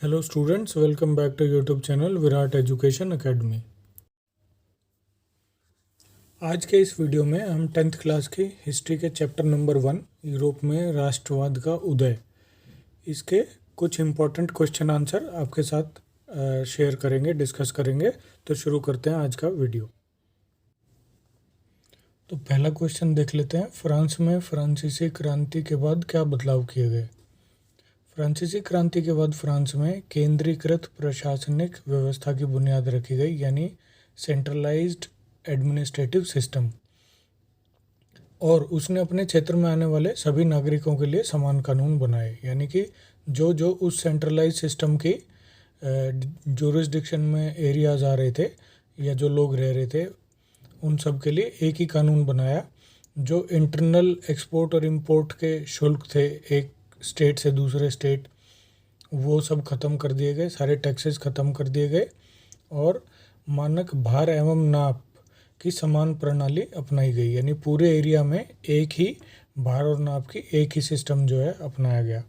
Hello students, welcome back to YouTube channel Virat education academy. आज के इस वीडियो में हम 10th क्लास की हिस्ट्री के चैप्टर नंबर 1 यूरोप में राष्ट्रवाद का उदय, इसके कुछ इम्पोर्टेंट क्वेश्चन आंसर आपके साथ शेयर करेंगे, डिस्कस करेंगे। तो शुरू करते हैं आज का वीडियो। तो पहला क्वेश्चन देख लेते हैं। फ्रांस में फ्रांसीसी क्रांति के बाद क्या बदलाव किए गए? फ्रांसीसी क्रांति के बाद फ्रांस में केंद्रीकृत प्रशासनिक व्यवस्था की बुनियाद रखी गई, यानी सेंट्रलाइज्ड एडमिनिस्ट्रेटिव सिस्टम, और उसने अपने क्षेत्र में आने वाले सभी नागरिकों के लिए समान कानून बनाए, यानी कि जो जो उस सेंट्रलाइज सिस्टम की ज्यूरिसडिक्शन में एरियाज आ रहे थे या जो लोग रह रहे थे, उन सब के लिए एक ही कानून बनाया। जो इंटरनल एक्सपोर्ट और इंपोर्ट के शुल्क थे एक स्टेट से दूसरे स्टेट, वो सब ख़त्म कर दिए गए, सारे टैक्सेस ख़त्म कर दिए गए, और मानक भार एवं नाप की समान प्रणाली अपनाई गई, यानी पूरे एरिया में एक ही भार और नाप की एक ही सिस्टम जो है अपनाया गया।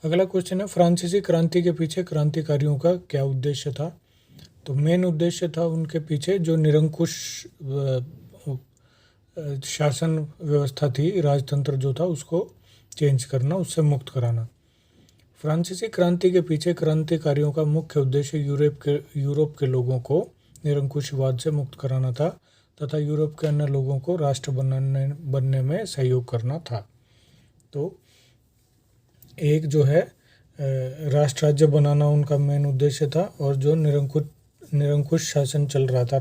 अगला क्वेश्चन है, फ्रांसीसी क्रांति के पीछे क्रांतिकारियों का क्या उद्देश्य था? तो मेन उद्देश्य था उनके पीछे जो निरंकुश शासन व्यवस्था थी, राजतंत्र जो था, उसको चेंज करना, उससे मुक्त कराना। फ्रांसीसी क्रांति के पीछे क्रांतिकारियों का मुख्य उद्देश्य यूरोप के लोगों को निरंकुशवाद से मुक्त कराना था तथा यूरोप के अन्य लोगों को राष्ट्र बनने में सहयोग करना था। तो एक जो है राष्ट्र राज्य बनाना उनका मेन उद्देश्य था, और जो निरंकुश शासन चल रहा था,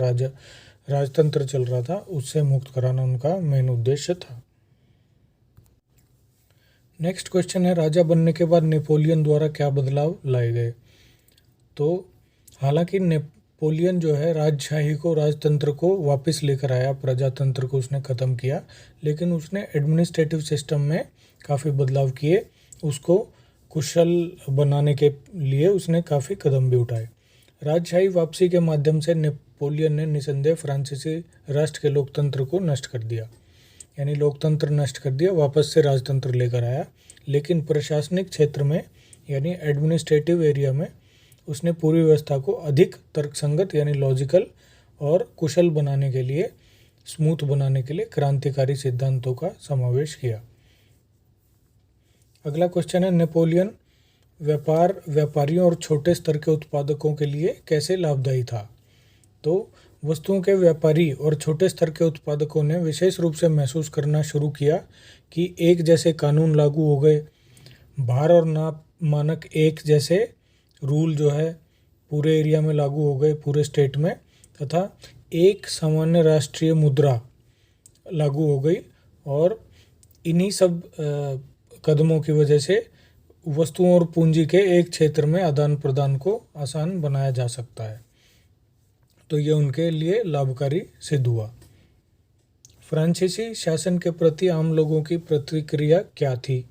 राजतंत्र चल रहा था, उससे मुक्त कराना उनका मेन उद्देश्य था। नेक्स्ट क्वेश्चन है, राजा बनने के बाद नेपोलियन द्वारा क्या बदलाव लाए गए? तो हालांकि नेपोलियन जो है राजशाही को, राजतंत्र को वापस लेकर आया, प्रजातंत्र को उसने ख़त्म किया, लेकिन उसने एडमिनिस्ट्रेटिव सिस्टम में काफ़ी बदलाव किए। उसको कुशल बनाने के लिए उसने काफ़ी कदम भी उठाए। राजशाही वापसी के माध्यम से नेपोलियन ने निसंदेह फ्रांसीसी राष्ट्र के लोकतंत्र को नष्ट कर दिया, यानी लोकतंत्र नष्ट कर दिया, वापस से राजतंत्र लेकर आया। लेकिन प्रशासनिक क्षेत्र में, यानी एडमिनिस्ट्रेटिव एरिया में, उसने पूरी व्यवस्था को अधिक तर्कसंगत यानी लॉजिकल और कुशल बनाने के लिए, स्मूथ बनाने के लिए क्रांतिकारी सिद्धांतों का समावेश किया। अगला क्वेश्चन है, नेपोलियन व्यापारियों और छोटे स्तर के उत्पादकों के लिए कैसे लाभदायी था? तो वस्तुओं के व्यापारी और छोटे स्तर के उत्पादकों ने विशेष रूप से महसूस करना शुरू किया कि एक जैसे कानून लागू हो गए, भार और नाप मानक एक जैसे रूल जो है पूरे एरिया में लागू हो गए, पूरे स्टेट में, तथा एक सामान्य राष्ट्रीय मुद्रा लागू हो गई। और इन्हीं सब कदमों की वजह से वस्तुओं और पूंजी के एक क्षेत्र में आदान प्रदान को आसान बनाया जा सकता है। तो ये उनके लिए लाभकारी सिद्ध हुआ। फ्रांसीसी शासन के प्रति आम लोगों की प्रतिक्रिया क्या थी?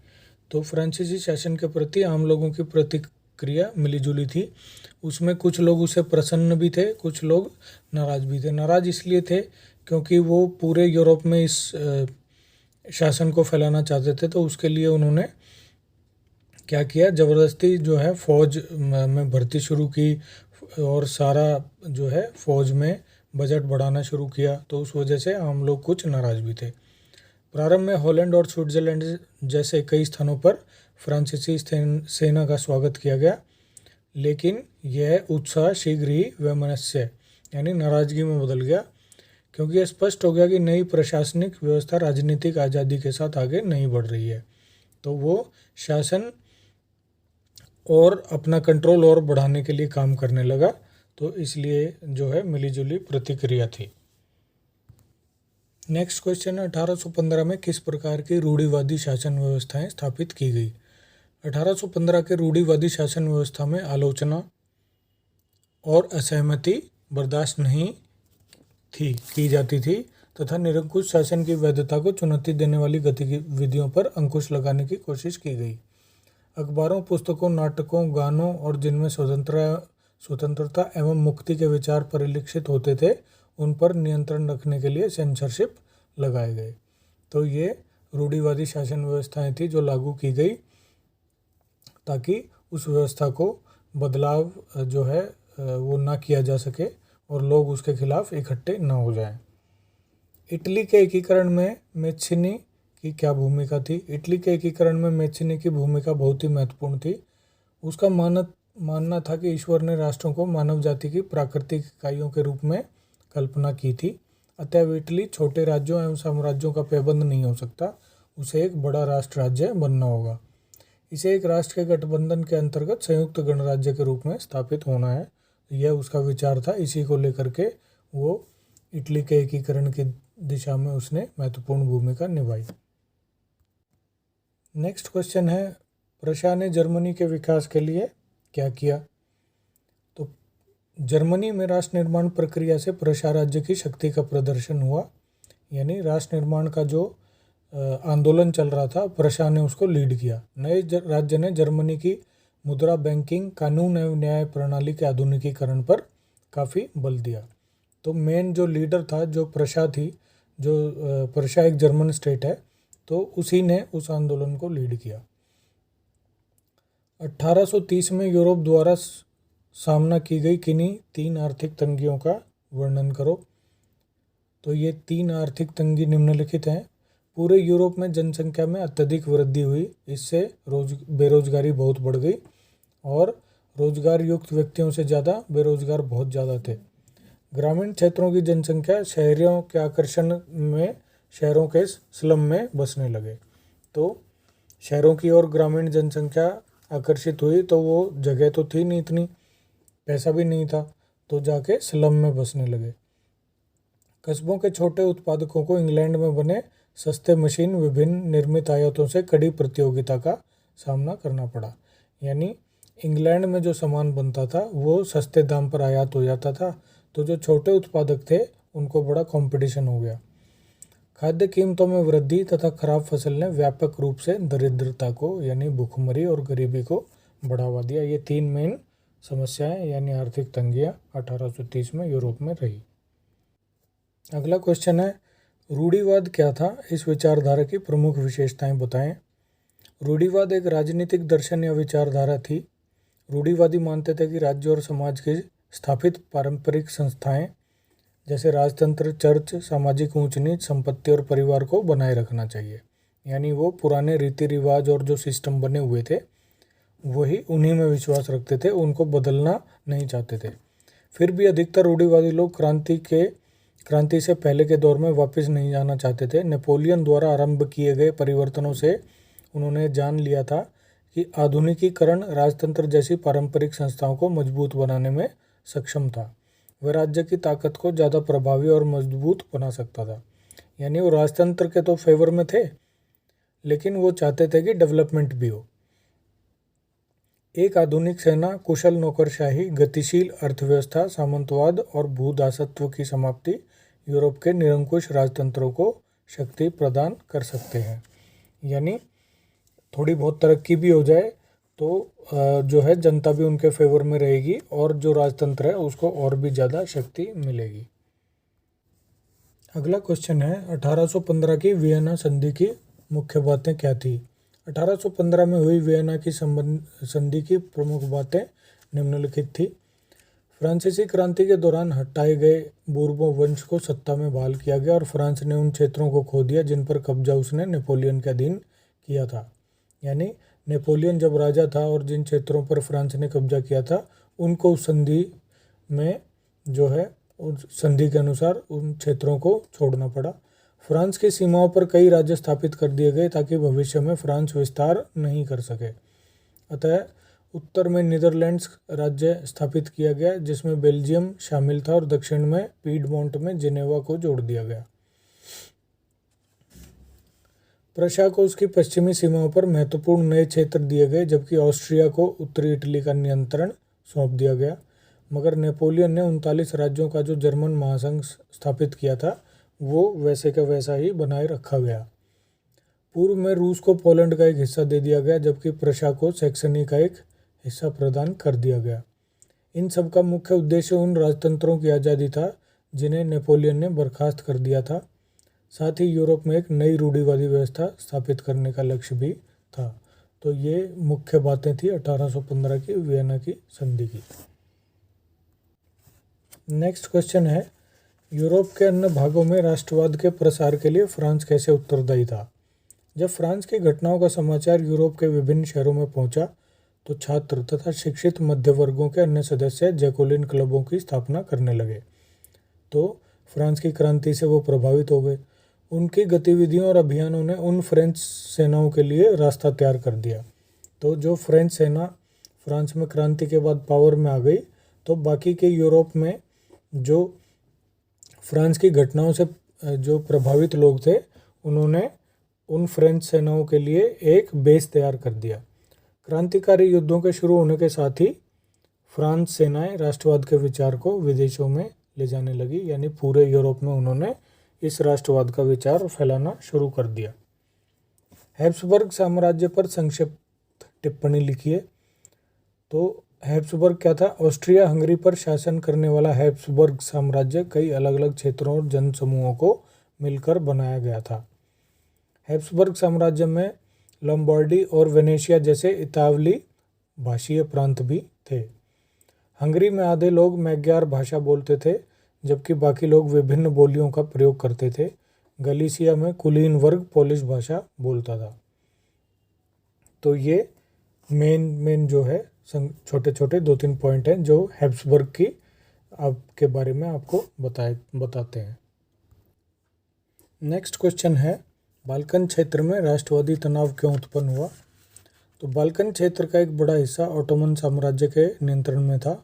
तो फ्रांसीसी शासन के प्रति आम लोगों की प्रतिक्रिया मिलीजुली थी। उसमें कुछ लोग उसे प्रसन्न भी थे, कुछ लोग नाराज भी थे। नाराज इसलिए थे क्योंकि वो पूरे यूरोप में इस शासन को फैलाना चाहते थे, तो उसके लिए उन्होंने क्या किया, ज़बरदस्ती जो है फौज में भर्ती शुरू की, और सारा जो है फौज में बजट बढ़ाना शुरू किया। तो उस वजह से आम लोग कुछ नाराज भी थे। प्रारंभ में हॉलैंड और स्विट्जरलैंड जैसे कई स्थानों पर फ्रांसीसी सेना का स्वागत किया गया, लेकिन यह उत्साह शीघ्र ही वैमनस्य यानी नाराजगी में बदल गया, क्योंकि यह स्पष्ट हो गया कि नई प्रशासनिक व्यवस्था राजनीतिक आज़ादी के साथ आगे नहीं बढ़ रही है। तो वो शासन और अपना कंट्रोल और बढ़ाने के लिए काम करने लगा। तो इसलिए जो है मिलीजुली प्रतिक्रिया थी। नेक्स्ट क्वेश्चन है, 1815 में किस प्रकार की रूढ़िवादी शासन व्यवस्थाएं स्थापित की गई? 1815 के रूढ़िवादी शासन व्यवस्था में आलोचना और असहमति बर्दाश्त नहीं की जाती थी, तथा निरंकुश शासन की वैधता को चुनौती देने वाली गतिविधियों पर अंकुश लगाने की कोशिश की गई। अखबारों, पुस्तकों, नाटकों, गानों और जिनमें स्वतंत्रता एवं मुक्ति के विचार परिलक्षित होते थे, उन पर नियंत्रण रखने के लिए सेंसरशिप लगाए गए। तो ये रूढ़िवादी शासन व्यवस्थाएं थी जो लागू की गई ताकि उस व्यवस्था को बदलाव जो है वो ना किया जा सके और लोग उसके खिलाफ इकट्ठे ना हो जाएं। इटली के एकीकरण में मेच्छिनी की क्या भूमिका थी? इटली के एकीकरण में मेच्छिनी की भूमिका बहुत ही महत्वपूर्ण थी। उसका मानना था कि ईश्वर ने राष्ट्रों को मानव जाति की प्राकृतिक इकाइयों के रूप में कल्पना की थी। अतः इटली छोटे राज्यों एवं साम्राज्यों का पैबंद नहीं हो सकता, उसे एक बड़ा राष्ट्र राज्य बनना होगा। इसे एक राष्ट्र के गठबंधन के अंतर्गत संयुक्त गणराज्य के रूप में स्थापित होना है। यह उसका विचार था, इसी को लेकर के वो इटली के एकीकरण की दिशा में उसने महत्वपूर्ण भूमिका निभाई। नेक्स्ट क्वेश्चन है, प्रशा ने जर्मनी के विकास के लिए क्या किया? तो जर्मनी में राष्ट्र निर्माण प्रक्रिया से प्रशा राज्य की शक्ति का प्रदर्शन हुआ, यानी राष्ट्र निर्माण का जो आंदोलन चल रहा था, प्रशा ने उसको लीड किया। नए राज्य ने जर्मनी की मुद्रा, बैंकिंग, कानून एवं न्याय प्रणाली के आधुनिकीकरण पर काफ़ी बल दिया। तो मेन जो लीडर था, जो प्रशा थी, जो प्रशा एक जर्मन स्टेट है, तो उसी ने उस आंदोलन को लीड किया। 1830 में यूरोप द्वारा सामना की गई किन्हीं 3 आर्थिक तंगियों का वर्णन करो। तो ये 3 आर्थिक तंगी निम्नलिखित हैं। पूरे यूरोप में जनसंख्या में अत्यधिक वृद्धि हुई, इससे बेरोजगारी बहुत बढ़ गई और रोजगार युक्त व्यक्तियों से ज़्यादा बेरोजगार बहुत ज़्यादा थे। ग्रामीण क्षेत्रों की जनसंख्या शहरों के आकर्षण में शहरों के स्लम में बसने लगे। तो शहरों की ओर ग्रामीण जनसंख्या आकर्षित हुई, तो वो जगह तो थी नहीं इतनी, पैसा भी नहीं था, तो जाके स्लम में बसने लगे। कस्बों के छोटे उत्पादकों को इंग्लैंड में बने सस्ते मशीन विभिन्न निर्मित आयातों से कड़ी प्रतियोगिता का सामना करना पड़ा। यानी इंग्लैंड में जो सामान बनता था वो सस्ते दाम पर आयात हो जाता था, तो जो छोटे उत्पादक थे उनको बड़ा कंपटीशन हो गया। खाद्य कीमतों में वृद्धि तथा खराब फसल ने व्यापक रूप से दरिद्रता को, यानी भूखमरी और गरीबी को बढ़ावा दिया। ये 3 मेन समस्याएं यानी आर्थिक तंगियां 1830 में यूरोप में रही। अगला क्वेश्चन है, रूढ़िवाद क्या था? इस विचारधारा की प्रमुख विशेषताएं बताएं। रूढ़िवाद एक राजनीतिक दर्शन या विचारधारा थी। रूढ़िवादी मानते थे कि राज्य और समाज की स्थापित पारंपरिक संस्थाएं जैसे राजतंत्र, चर्च, सामाजिक ऊंच नीच, संपत्ति और परिवार को बनाए रखना चाहिए। यानी वो पुराने रीति रिवाज और जो सिस्टम बने हुए थे वही, उन्हीं में विश्वास रखते थे, उनको बदलना नहीं चाहते थे। फिर भी अधिकतर रूढ़िवादी लोग क्रांति से पहले के दौर में वापस नहीं जाना चाहते थे। नेपोलियन द्वारा आरंभ किए गए परिवर्तनों से उन्होंने जान लिया था कि आधुनिकीकरण राजतंत्र जैसी पारंपरिक संस्थाओं को मजबूत बनाने में सक्षम था। वह राज्य की ताकत को ज़्यादा प्रभावी और मजबूत बना सकता था। यानी वो राजतंत्र के तो फेवर में थे, लेकिन वो चाहते थे कि डेवलपमेंट भी हो। एक आधुनिक सेना, कुशल नौकरशाही, गतिशील अर्थव्यवस्था, सामंतवाद और भूदासत्व की समाप्ति यूरोप के निरंकुश राजतंत्रों को शक्ति प्रदान कर सकते हैं। यानी थोड़ी बहुत तरक्की भी हो जाए तो जो है जनता भी उनके फेवर में रहेगी और जो राजतंत्र है उसको और भी ज़्यादा शक्ति मिलेगी। अगला क्वेश्चन है, 1815 की वियना संधि की मुख्य बातें क्या थी? 1815 में हुई वियना की संधि की प्रमुख बातें निम्नलिखित थी। फ्रांसीसी क्रांति के दौरान हटाए गए बूर्बों वंश को सत्ता में बहाल किया गया और फ्रांस ने उन क्षेत्रों को खो दिया जिन पर कब्जा उसने नेपोलियन के अधीन किया था। यानी नेपोलियन जब राजा था और जिन क्षेत्रों पर फ्रांस ने कब्जा किया था उनको उस संधि में जो है उस संधि के अनुसार उन क्षेत्रों को छोड़ना पड़ा। फ्रांस की सीमाओं पर कई राज्य स्थापित कर दिए गए ताकि भविष्य में फ्रांस विस्तार नहीं कर सके। अतः उत्तर में नीदरलैंड्स राज्य स्थापित किया गया जिसमें बेल्जियम शामिल था और दक्षिण में पीडमोंट में जिनेवा को जोड़ दिया गया। प्रशा को उसकी पश्चिमी सीमाओं पर महत्वपूर्ण नए क्षेत्र दिए गए जबकि ऑस्ट्रिया को उत्तरी इटली का नियंत्रण सौंप दिया गया। मगर नेपोलियन ने 39 राज्यों का जो जर्मन महासंघ स्थापित किया था वो वैसे का वैसा ही बनाए रखा गया। पूर्व में रूस को पोलैंड का एक हिस्सा दे दिया गया जबकि प्रशा को सैक्सनी का एक हिस्सा प्रदान कर दिया गया। इन सब का मुख्य उद्देश्य उन राजतंत्रों की आज़ादी था जिन्हें नेपोलियन ने बर्खास्त कर दिया था। साथ ही यूरोप में एक नई रूढ़िवादी व्यवस्था स्थापित करने का लक्ष्य भी था। तो ये मुख्य बातें थी 1815 की वियना की संधि की। नेक्स्ट क्वेश्चन है, यूरोप के अन्य भागों में राष्ट्रवाद के प्रसार के लिए फ्रांस कैसे उत्तरदायी था? जब फ्रांस की घटनाओं का समाचार यूरोप के विभिन्न शहरों में पहुंचा तो छात्र तथा शिक्षित मध्य वर्गों के अन्य सदस्य जैकोलिन क्लबों की स्थापना करने लगे। तो फ्रांस की क्रांति से वो प्रभावित हो गए। उनकी गतिविधियों और अभियानों ने उन फ्रेंच सेनाओं के लिए रास्ता तैयार कर दिया। तो जो फ्रेंच सेना फ्रांस में क्रांति के बाद पावर में आ गई, तो बाकी के यूरोप में जो फ्रांस की घटनाओं से जो प्रभावित लोग थे, उन्होंने उन फ्रेंच सेनाओं के लिए एक बेस तैयार कर दिया। क्रांतिकारी युद्धों के शुरू होने के साथ ही फ्रांस सेनाएं राष्ट्रवाद के विचार को विदेशों में ले जाने लगी, यानी पूरे यूरोप में उन्होंने इस राष्ट्रवाद का विचार फैलाना शुरू कर दिया। हैब्सबर्ग साम्राज्य पर संक्षिप्त टिप्पणी लिखिए। तो हैब्सबर्ग क्या था? ऑस्ट्रिया हंगरी पर शासन करने वाला हैब्सबर्ग साम्राज्य कई अलग अलग क्षेत्रों और जनसमूहों को मिलकर बनाया गया था। हैब्सबर्ग साम्राज्य में लॉम्बार्डी और वेनेशिया जैसे इतालवी भाषीय प्रांत भी थे। हंगरी में आधे लोग मैग्यार भाषा बोलते थे, जबकि बाकी लोग विभिन्न बोलियों का प्रयोग करते थे। गलीसिया में कुलीन वर्ग पोलिश भाषा बोलता था। तो ये मेन जो है छोटे छोटे 2-3 पॉइंट हैं जो हैब्सबर्ग की आपके बारे में आपको बताते हैं। नेक्स्ट क्वेश्चन है, बाल्कन क्षेत्र में राष्ट्रवादी तनाव क्यों उत्पन्न हुआ? तो बाल्कन क्षेत्र का एक बड़ा हिस्सा ऑटोमन साम्राज्य के नियंत्रण में था।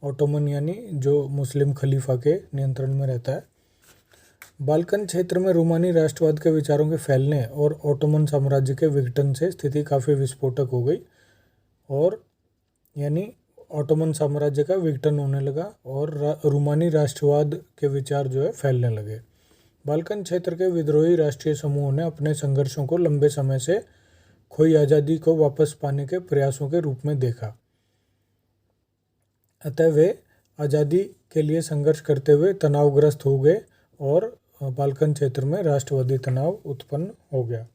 ऑटोमन यानी जो मुस्लिम खलीफा के नियंत्रण में रहता है। बाल्कन क्षेत्र में रूमानी राष्ट्रवाद के विचारों के फैलने और ऑटोमन साम्राज्य के विघटन से स्थिति काफ़ी विस्फोटक हो गई, और यानी ऑटोमन साम्राज्य का विघटन होने लगा और रूमानी राष्ट्रवाद के विचार जो है फैलने लगे। बाल्कन क्षेत्र के विद्रोही राष्ट्रीय समूहों ने अपने संघर्षों को लंबे समय से खोई आज़ादी को वापस पाने के प्रयासों के रूप में देखा। अतः वे आज़ादी के लिए संघर्ष करते हुए तनावग्रस्त हो गए और बाल्कन क्षेत्र में राष्ट्रवादी तनाव उत्पन्न हो गया।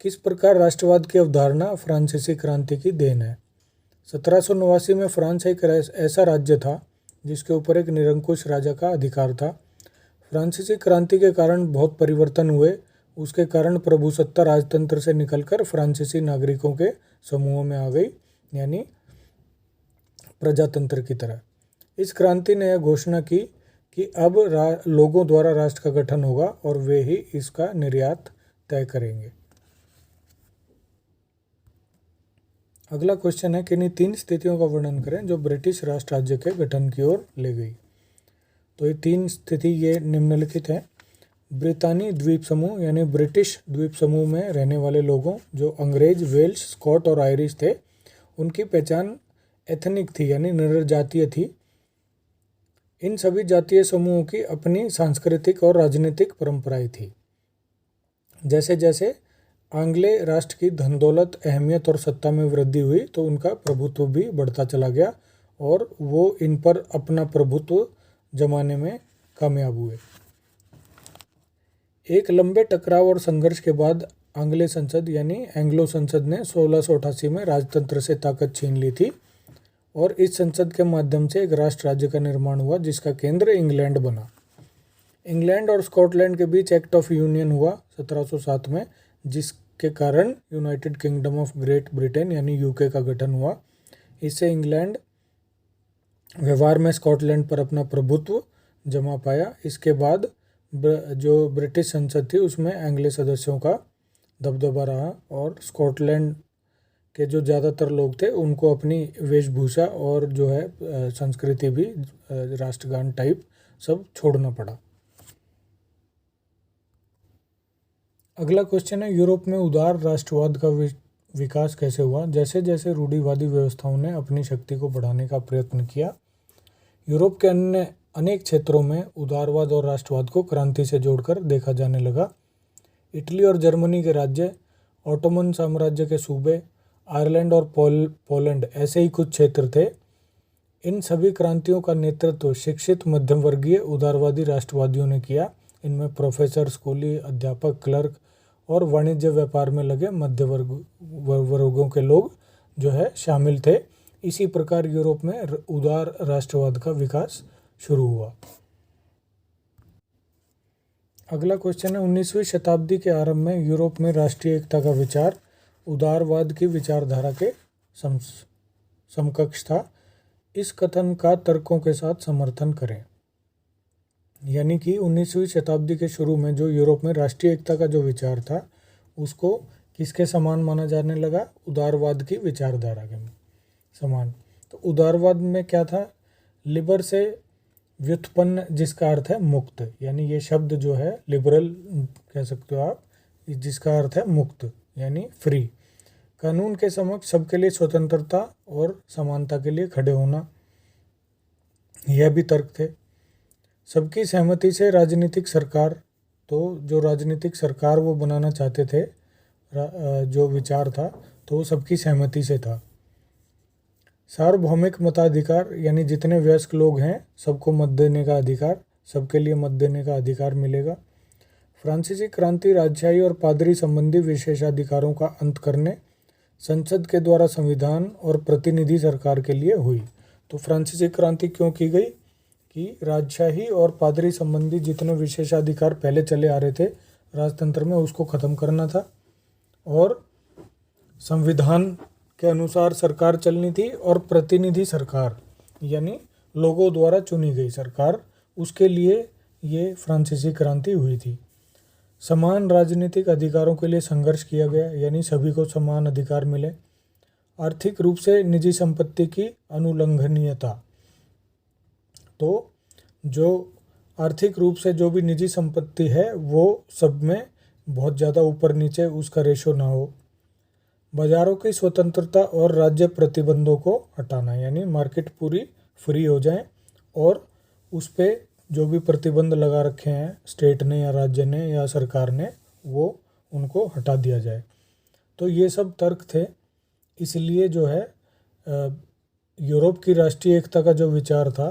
किस प्रकार राष्ट्रवाद की अवधारणा फ्रांसीसी क्रांति की देन है? 1789 में फ्रांस एक ऐसा राज्य था जिसके ऊपर एक निरंकुश राजा का अधिकार था। फ्रांसीसी क्रांति के कारण बहुत परिवर्तन हुए। उसके कारण प्रभुसत्ता राजतंत्र से निकलकर फ्रांसीसी नागरिकों के समूहों में आ गई, यानी प्रजातंत्र की तरह। इस क्रांति ने यह घोषणा की कि अब लोगों द्वारा राष्ट्र का गठन होगा और वे ही इसका निर्यात तय करेंगे। अगला क्वेश्चन है, किन्हीं 3 स्थितियों का वर्णन करें जो ब्रिटिश राष्ट्र राज्य के गठन की ओर ले गई। तो ये 3 स्थिति ये निम्नलिखित हैं। ब्रितानी द्वीप समूह यानी ब्रिटिश द्वीप समूह में रहने वाले लोगों, जो अंग्रेज, वेल्श, स्कॉट और आयरिश थे, उनकी पहचान एथनिक थी यानी निर्जातीय थी। इन सभी जातीय समूहों की अपनी सांस्कृतिक और राजनीतिक परंपराएं थी। जैसे जैसे आंग्लेय राष्ट्र की धन दौलत, अहमियत और सत्ता में वृद्धि हुई तो उनका प्रभुत्व भी बढ़ता चला गया और वो इन पर अपना प्रभुत्व जमाने में कामयाब हुए। एक लंबे टकराव और संघर्ष के बाद आंग्लेय संसद यानी एंग्लो संसद ने 1688 में राजतंत्र से ताकत छीन ली थी और इस संसद के माध्यम से एक राष्ट्र राज्य का निर्माण हुआ जिसका केंद्र इंग्लैंड बना। इंग्लैंड और स्कॉटलैंड के बीच एक्ट ऑफ यूनियन हुआ 1707 में, जिसके कारण United kingdom of great Britain यानी यूके का गठन हुआ। इससे इंग्लैंड व्यवहार में स्कॉटलैंड पर अपना प्रभुत्व जमा पाया। इसके बाद जो ब्रिटिश संसद थी उसमें आंग्लेय सदस्यों का दबदबा रहा और स्कॉटलैंड के जो ज़्यादातर लोग थे उनको अपनी वेशभूषा और जो है संस्कृति भी राष्ट्रगान टाइप सब छोड़ना पड़ा। अगला क्वेश्चन है, यूरोप में उदार राष्ट्रवाद का विकास कैसे हुआ? जैसे जैसे रूढ़िवादी व्यवस्थाओं ने अपनी शक्ति को बढ़ाने का प्रयत्न किया, यूरोप के अन्य अनेक क्षेत्रों में उदारवाद और राष्ट्रवाद को क्रांति से जोड़कर देखा जाने लगा। इटली और जर्मनी के राज्य, ऑटोमन साम्राज्य के सूबे, आयरलैंड और पोलैंड ऐसे ही कुछ क्षेत्र थे। इन सभी क्रांतियों का नेतृत्व शिक्षित मध्यम वर्गीय उदारवादी राष्ट्रवादियों ने किया। इनमें प्रोफेसर, स्कूली अध्यापक, क्लर्क और वाणिज्य व्यापार में लगे मध्य वर्गों के लोग जो है शामिल थे। इसी प्रकार यूरोप में उदार राष्ट्रवाद का विकास शुरू हुआ। अगला क्वेश्चन है, 19वीं शताब्दी के आरंभ में यूरोप में राष्ट्रीय एकता का विचार उदारवाद की विचारधारा के समकक्ष था। इस कथन का तर्कों के साथ समर्थन करें। यानी कि 19वीं शताब्दी के शुरू में जो यूरोप में राष्ट्रीय एकता का जो विचार था उसको किसके समान माना जाने लगा? उदारवाद की विचारधारा के समान। तो उदारवाद में क्या था? लिबर से व्युत्पन्न, जिसका अर्थ है मुक्त, यानी ये शब्द जो है लिबरल कह सकते हो आप, जिसका अर्थ है मुक्त यानी फ्री। कानून के समक्ष सबके लिए स्वतंत्रता और समानता के लिए खड़े होना, यह भी तर्क थे। सबकी सहमति से राजनीतिक सरकार, तो जो राजनीतिक सरकार वो बनाना चाहते थे, जो विचार था तो वो सबकी सहमति से था। सार्वभौमिक मताधिकार, यानी जितने वयस्क लोग हैं सबको मत देने का अधिकार, सबके लिए मत देने का अधिकार मिलेगा। फ्रांसीसी क्रांति राजशाही और पादरी संबंधी विशेषाधिकारों का अंत करने, संसद के द्वारा संविधान और प्रतिनिधि सरकार के लिए हुई। तो फ्रांसीसी क्रांति क्यों की गई? कि राजशाही और पादरी संबंधी जितने विशेषाधिकार पहले चले आ रहे थे राजतंत्र में, उसको ख़त्म करना था और संविधान के अनुसार सरकार चलनी थी, और प्रतिनिधि सरकार यानी लोगों द्वारा चुनी गई सरकार, उसके लिए ये फ्रांसीसी क्रांति हुई थी। समान राजनीतिक अधिकारों के लिए संघर्ष किया गया, यानी सभी को समान अधिकार मिले। आर्थिक रूप से निजी संपत्ति की अनुल्लंघनीयता, तो जो आर्थिक रूप से जो भी निजी संपत्ति है वो सब में बहुत ज़्यादा ऊपर नीचे उसका रेशो ना हो। बाजारों की स्वतंत्रता और राज्य प्रतिबंधों को हटाना, यानी मार्केट पूरी फ्री हो जाए और उस पर जो भी प्रतिबंध लगा रखे हैं स्टेट ने या राज्य ने या सरकार ने, वो उनको हटा दिया जाए। तो ये सब तर्क थे। इसलिए जो है यूरोप की राष्ट्रीय एकता का जो विचार था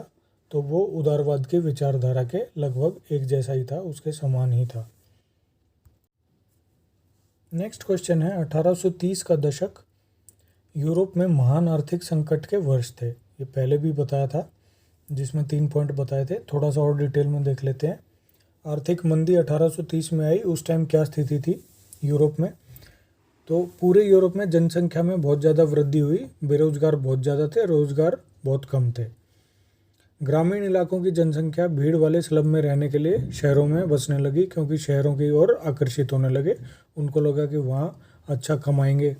तो वो उदारवाद की विचारधारा के लगभग एक जैसा ही था, उसके समान ही था। नेक्स्ट क्वेश्चन है, 1830 का दशक यूरोप में महान आर्थिक संकट के वर्ष थे। ये पहले भी बताया था, जिसमें 3 पॉइंट बताए थे, थोड़ा सा और डिटेल में देख लेते हैं। आर्थिक मंदी 1830 में आई। उस टाइम क्या स्थिति थी यूरोप में? तो पूरे यूरोप में जनसंख्या में बहुत ज़्यादा वृद्धि हुई, बेरोजगार बहुत ज़्यादा थे, रोजगार बहुत कम थे। ग्रामीण इलाकों की जनसंख्या भीड़ वाले स्लम में रहने के लिए शहरों में बसने लगी, क्योंकि शहरों की ओर आकर्षित होने लगे। उनको लगा कि वहाँ अच्छा कमाएंगे।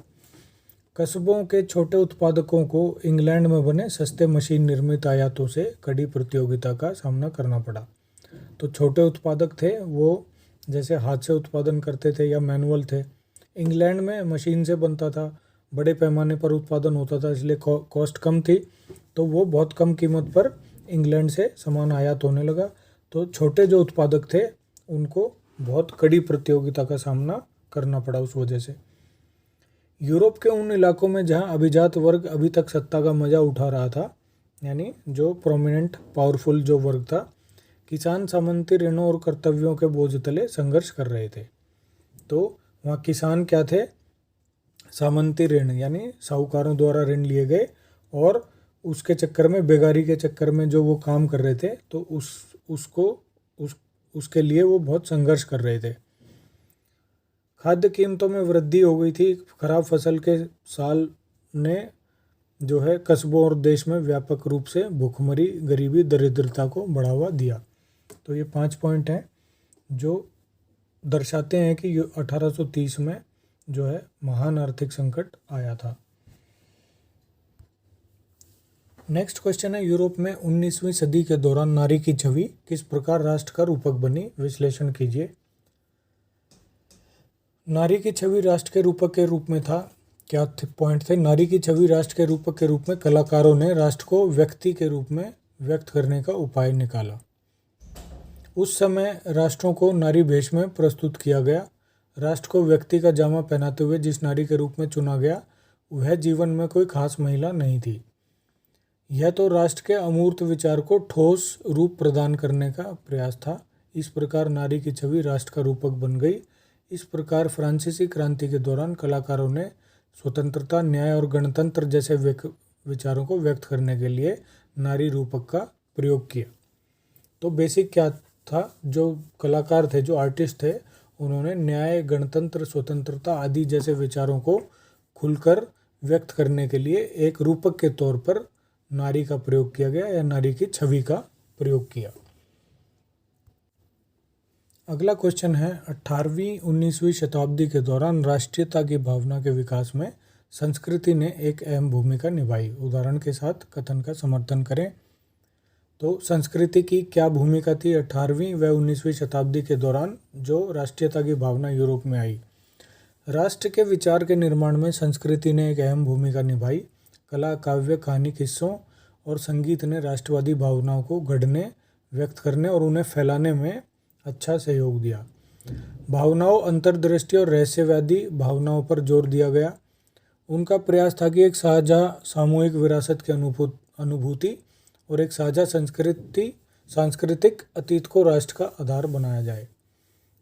कस्बों के छोटे उत्पादकों को इंग्लैंड में बने सस्ते मशीन निर्मित आयातों से कड़ी प्रतियोगिता का सामना करना पड़ा। तो छोटे उत्पादक थे वो, जैसे हाथ से उत्पादन करते थे या मैनुअल थे। इंग्लैंड में मशीन से बनता था, बड़े पैमाने पर उत्पादन होता था, इसलिए कॉस्ट कम थी, तो वो बहुत कम कीमत पर इंग्लैंड से सामान आयात होने लगा। तो छोटे जो उत्पादक थे उनको बहुत कड़ी प्रतियोगिता का सामना करना पड़ा उस वजह से। यूरोप के उन इलाकों में जहां अभिजात वर्ग अभी तक सत्ता का मजा उठा रहा था, यानी जो प्रोमिनेंट पावरफुल जो वर्ग था, किसान सामंती ऋणों और कर्तव्यों के बोझ तले संघर्ष कर रहे थे। तो वहाँ किसान क्या थे? सामंती ऋण, यानी साहूकारों द्वारा ऋण लिए गए और उसके चक्कर में, बेगारी के चक्कर में जो वो काम कर रहे थे, तो उसके लिए वो बहुत संघर्ष कर रहे थे। खाद्य कीमतों में वृद्धि हो गई थी। खराब फसल के साल ने जो है कस्बों और देश में व्यापक रूप से भूखमरी, गरीबी, दरिद्रता को बढ़ावा दिया। तो ये 5 पॉइंट हैं जो दर्शाते हैं कि 1830 में जो है महान आर्थिक संकट आया था। नेक्स्ट क्वेश्चन है, यूरोप में 19वीं सदी के दौरान नारी की छवि किस प्रकार राष्ट्र का रूपक बनी? विश्लेषण कीजिए। नारी की छवि राष्ट्र के रूपक के रूप में था। क्या पॉइंट थे? नारी की छवि राष्ट्र के रूपक के रूप में कलाकारों ने राष्ट्र को व्यक्ति के रूप में व्यक्त करने का उपाय निकाला। उस समय राष्ट्रों को नारी भेष में प्रस्तुत किया गया। राष्ट्र को व्यक्ति का जामा पहनाते हुए जिस नारी के रूप में चुना गया वह जीवन में कोई खास महिला नहीं थी। यह तो राष्ट्र के अमूर्त विचार को ठोस रूप प्रदान करने का प्रयास था। इस प्रकार नारी की छवि राष्ट्र का रूपक बन गई। इस प्रकार फ्रांसीसी क्रांति के दौरान कलाकारों ने स्वतंत्रता, न्याय और गणतंत्र जैसे विचारों को व्यक्त करने के लिए नारी रूपक का प्रयोग किया। तो बेसिक क्या था, जो कलाकार थे, जो आर्टिस्ट थे, उन्होंने न्याय, गणतंत्र, स्वतंत्रता आदि जैसे विचारों को खुलकर व्यक्त करने के लिए एक रूपक के तौर पर नारी का प्रयोग किया गया या नारी की छवि का प्रयोग किया। अगला क्वेश्चन है, 18वीं-19वीं शताब्दी के दौरान राष्ट्रीयता की भावना के विकास में संस्कृति ने एक अहम भूमिका निभाई। उदाहरण के साथ कथन का समर्थन करें। तो संस्कृति की क्या भूमिका थी 18वीं व 19वीं शताब्दी के दौरान जो राष्ट्रीयता की भावना यूरोप में आई? राष्ट्र के विचार के निर्माण में संस्कृति ने एक अहम भूमिका निभाई। कला, काव्य, कहानी, किस्सों और संगीत ने राष्ट्रवादी भावनाओं को गढ़ने, व्यक्त करने और उन्हें फैलाने में अच्छा सहयोग दिया। भावनाओं, अंतर्दृष्टि और रहस्यवादी भावनाओं पर जोर दिया गया। उनका प्रयास था कि एक साझा सामूहिक विरासत की अनुभूति और एक साझा सांस्कृतिक अतीत को राष्ट्र का आधार बनाया जाए।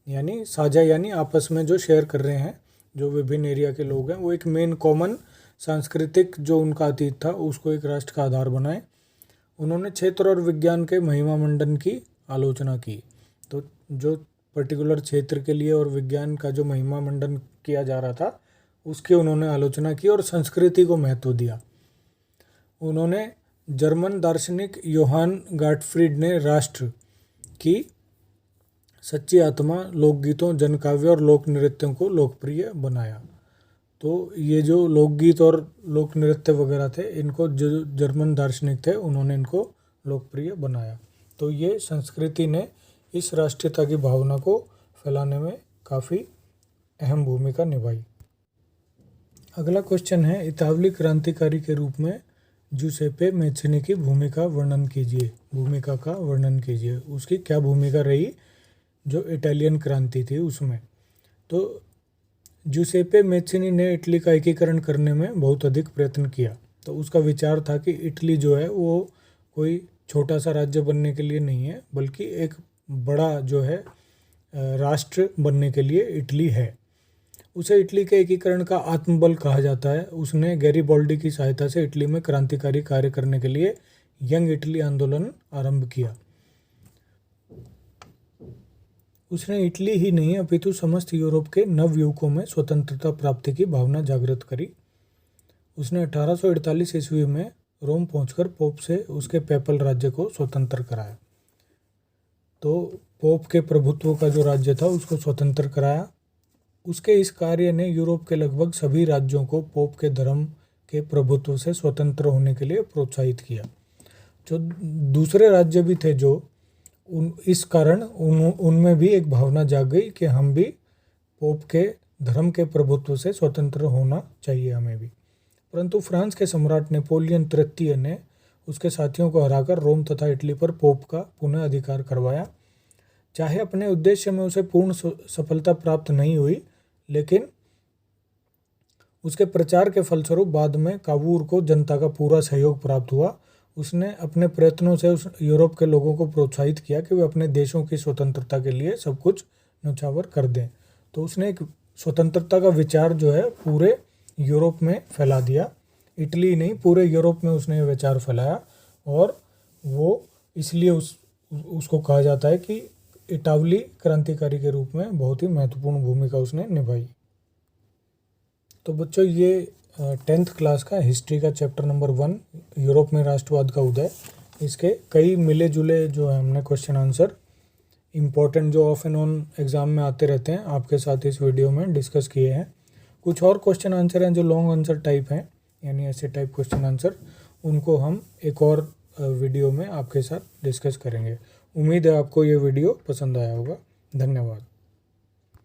यानी साझा यानी आपस में जो शेयर कर रहे हैं, जो विभिन्न एरिया के लोग हैं, वो एक मेन कॉमन सांस्कृतिक जो उनका अतीत था उसको एक राष्ट्र का आधार बनाए। उन्होंने क्षेत्र और विज्ञान के महिमा मंडन की आलोचना की। तो जो पर्टिकुलर क्षेत्र के लिए और विज्ञान का जो महिमा मंडन किया जा रहा था उसकी उन्होंने आलोचना की और संस्कृति को महत्व दिया। उन्होंने जर्मन दार्शनिक योहान गाटफ्रीड ने राष्ट्र की सच्ची आत्मा, लोकगीतों, जनकाव्य और लोक नृत्यों को लोकप्रिय बनाया। तो ये जो लोकगीत और लोक नृत्य वगैरह थे, इनको जो जर्मन दार्शनिक थे उन्होंने इनको लोकप्रिय बनाया। तो ये संस्कृति ने इस राष्ट्रीयता की भावना को फैलाने में काफ़ी अहम भूमिका निभाई। अगला क्वेश्चन है, इतालवी क्रांतिकारी के रूप में जूसेप्पे मैज़िनी की भूमिका का वर्णन कीजिए। उसकी क्या भूमिका रही जो इटालियन क्रांति थी उसमें? तो जूसेप्पे मैज़िनी ने इटली का एकीकरण करने में बहुत अधिक प्रयत्न किया। तो उसका विचार था कि इटली जो है वो कोई छोटा सा राज्य बनने के लिए नहीं है, बल्कि एक बड़ा जो है राष्ट्र बनने के लिए इटली है। उसे इटली के एकीकरण का आत्मबल कहा जाता है। उसने गैरिबाल्डी की सहायता से इटली में क्रांतिकारी कार्य करने के लिए यंग इटली आंदोलन आरंभ किया। उसने इटली ही नहीं अपितु समस्त यूरोप के नवयुवकों में स्वतंत्रता प्राप्ति की भावना जागृत करी। उसने 1848 ईस्वी में रोम पहुंचकर पोप से उसके पेपल राज्य को स्वतंत्र कराया। तो पोप के प्रभुत्व का जो राज्य था उसको स्वतंत्र कराया। उसके इस कार्य ने यूरोप के लगभग सभी राज्यों को पोप के धर्म के प्रभुत्व से स्वतंत्र होने के लिए प्रोत्साहित किया। जो दूसरे राज्य भी थे जो इस कारण उनमें भी एक भावना जाग गई कि हम भी पोप के धर्म के प्रभुत्व से स्वतंत्र होना चाहिए हमें भी। परंतु फ्रांस के सम्राट नेपोलियन तृतीय ने उसके साथियों को हराकर रोम तथा इटली पर पोप का पुनः अधिकार करवाया। चाहे अपने उद्देश्य में उसे पूर्ण सफलता प्राप्त नहीं हुई, लेकिन उसके प्रचार के फलस्वरूप बाद में कावूर को जनता का पूरा सहयोग प्राप्त हुआ। उसने अपने प्रयत्नों से उस यूरोप के लोगों को प्रोत्साहित किया कि वे अपने देशों की स्वतंत्रता के लिए सब कुछ न्यौछावर कर दें। तो उसने एक स्वतंत्रता का विचार जो है पूरे यूरोप में फैला दिया। इटली नहीं, पूरे यूरोप में उसने ये विचार फैलाया और वो इसलिए उसको कहा जाता है कि इटालवी क्रांतिकारी के रूप में बहुत ही महत्वपूर्ण भूमिका उसने निभाई। तो बच्चों, ये 10th क्लास का हिस्ट्री का चैप्टर नंबर 1 यूरोप में राष्ट्रवाद का उदय, इसके कई मिले जुले जो है हमने क्वेश्चन आंसर इम्पोर्टेंट जो ऑफ एंड ऑन एग्ज़ाम में आते रहते हैं आपके साथ इस वीडियो में डिस्कस किए हैं। कुछ और क्वेश्चन आंसर हैं जो लॉन्ग आंसर टाइप हैं, यानी ऐसे टाइप क्वेश्चन आंसर, उनको हम एक और वीडियो में आपके साथ डिस्कस करेंगे। उम्मीद है आपको ये वीडियो पसंद आया होगा। धन्यवाद।